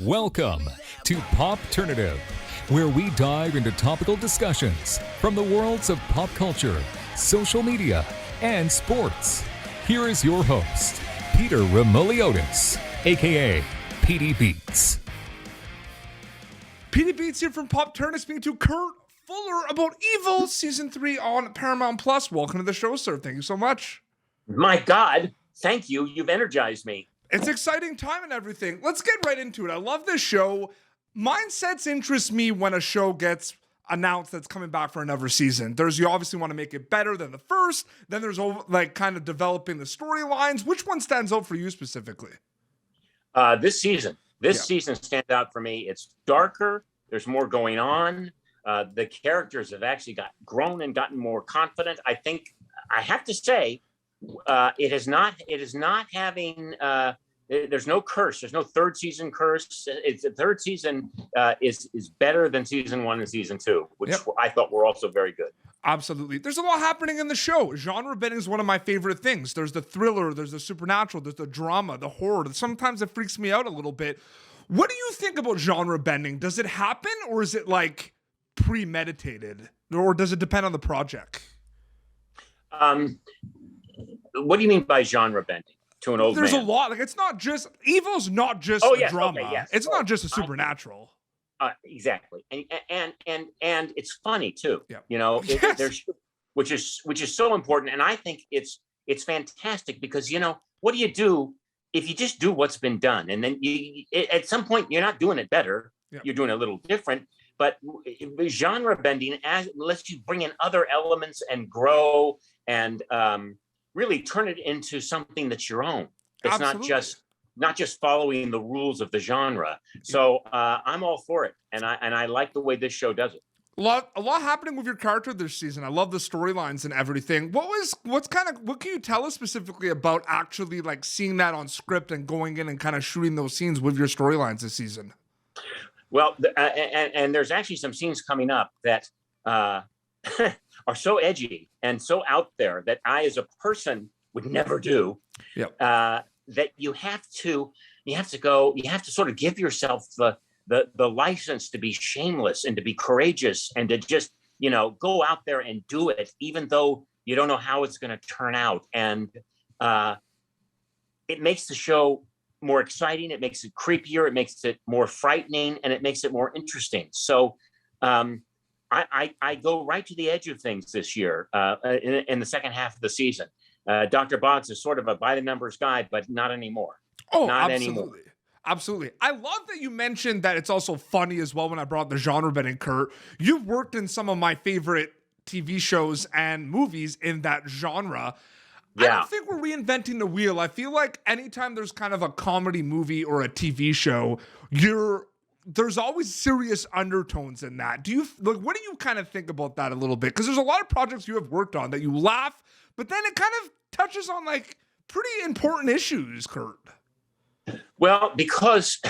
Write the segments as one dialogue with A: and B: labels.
A: Welcome to Popternative, where we dive into topical discussions from the worlds of pop culture, social media, and sports. Here is your host, Peter Remoliotis, aka PD Beats.
B: PD Beats here from Popternative, speaking to Kurt Fuller about Evil Season 3 on Paramount Plus. Welcome to the show, sir. Thank you so much.
C: My God, thank you. You've energized me.
B: It's exciting time and everything. Let's get right into it. I love this show. Mindsets interest me when a show gets announced that's coming back for another season. You obviously want to make it better than the first. Then there's kind of developing the storylines. Which one stands out for you specifically?
C: This season stands out for me. It's darker. There's more going on. The characters have actually grown and gotten more confident. I think I have to say, it is not having. There's no curse. There's no third season curse. It's the third season is better than season 1 and season 2, which I thought were also very good.
B: Absolutely. There's a lot happening in the show. Genre bending is one of my favorite things. There's the thriller, there's the supernatural, there's the drama, the horror. Sometimes it freaks me out a little bit. What do you think about genre bending? Does it happen, or is it like premeditated, or does it depend on the project?
C: What do you mean by genre bending to an old
B: There's
C: man?
B: a lot. Like, it's not just Evil's not just a drama.
C: Okay, yes.
B: It's not just a supernatural.
C: Exactly, and it's funny too.
B: Yeah.
C: You know, which is so important, and I think it's fantastic because what do you do if you just do what's been done, and then at some point you're not doing it better.
B: Yeah.
C: You're doing it a little different. But genre bending lets you bring in other elements and grow and really turn it into something that's your own. It's not just following the rules of the genre. So I'm all for it, and I like the way this show does it.
B: A lot happening with your character this season. I love the storylines and everything. What can you tell us specifically about actually like seeing that on script and going in and kind of shooting those scenes with your storylines this season?
C: Well, and there's actually some scenes coming up that are so edgy and so out there that I, as a person, would never do.
B: Yep.
C: That you have to sort of give yourself the license to be shameless and to be courageous and to just go out there and do it, even though you don't know how it's going to turn out. And it makes the show more exciting, it makes it creepier, it makes it more frightening, and it makes it more interesting. So I go right to the edge of things this year in the second half of the season. Dr. Boggs is sort of a by-the-numbers guy, but not anymore.
B: Oh,
C: not
B: absolutely.
C: anymore.
B: Absolutely. I love that you mentioned that it's also funny as well when I brought the genre bending, Kurt. You've worked in some of my favorite TV shows and movies in that genre. Yeah. I don't think we're reinventing the wheel. I feel like anytime there's kind of a comedy movie or a TV show, there's always serious undertones in that. What do you kind of think about that a little bit? Because there's a lot of projects you have worked on that you laugh, but then it kind of touches on like pretty important issues, Kurt.
C: Well, because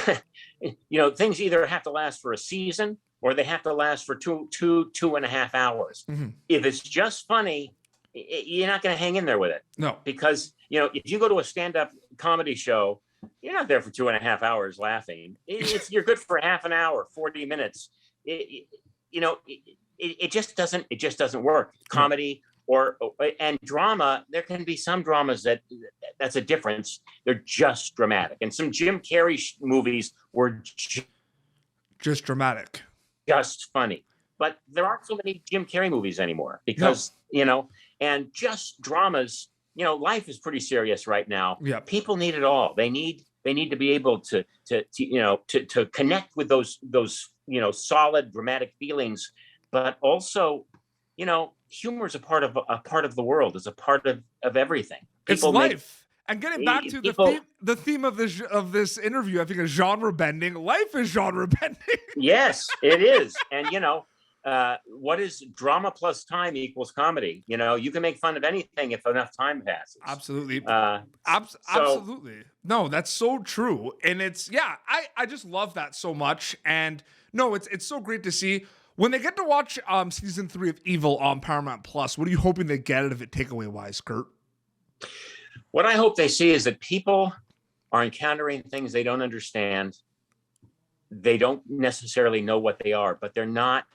C: things either have to last for a season or they have to last for two and a half hours. Mm-hmm. If it's just funny, you're not going to hang in there with it. No. Because, if you go to a stand-up comedy show, you're not there for 2.5 hours laughing. You're good for half an hour, 40 minutes. It just doesn't work. Comedy and drama, there can be some dramas that's a difference. They're just dramatic. And some Jim Carrey movies were
B: just dramatic.
C: Just funny. But there aren't so many Jim Carrey movies anymore because, and just dramas, life is pretty serious right now. Yeah. People need it all. They need to be able to connect with those solid dramatic feelings, but also, humor is a part of the world, is a part of everything.
B: It's life. And getting back to the theme of this interview, I think is genre bending. Life is genre bending.
C: Yes, it is. And what is drama plus time equals comedy? You can make fun of anything if enough time passes.
B: Absolutely. Absolutely. No, that's so true. And I just love that so much. And no, it's so great to see. When they get to watch season 3 of Evil on Paramount Plus, what are you hoping they get out of it takeaway-wise, Kurt?
C: What I hope they see is that people are encountering things they don't understand, they don't necessarily know what they are, but they're not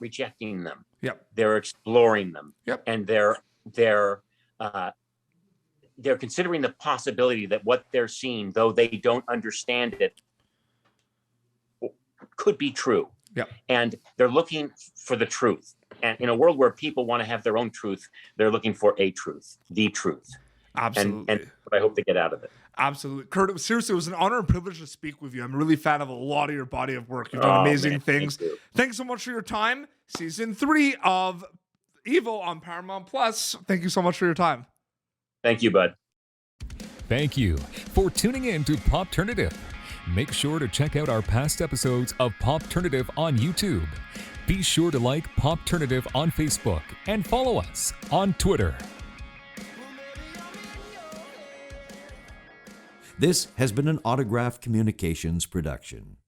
C: rejecting them.
B: Yep.
C: They're exploring them.
B: Yep.
C: And they're considering the possibility that what they're seeing, though they don't understand it, could be true.
B: Yep.
C: And they're looking for the truth. And in a world where people want to have their own truth, they're looking for a truth, the truth.
B: Absolutely.
C: And what I hope they get out of it.
B: Absolutely. Kurt, seriously, it was an honor and privilege to speak with you. I'm a really fan of a lot of your body of work. You've done amazing things. Thanks so much for your time. Season 3 of Evil on Paramount Plus. Thank you so much for your time.
C: Thank you, bud.
A: Thank you for tuning in to Popternative. Make sure to check out our past episodes of Popternative on YouTube. Be sure to like Popternative on Facebook and follow us on Twitter.
D: This has been an Autograph Communications production.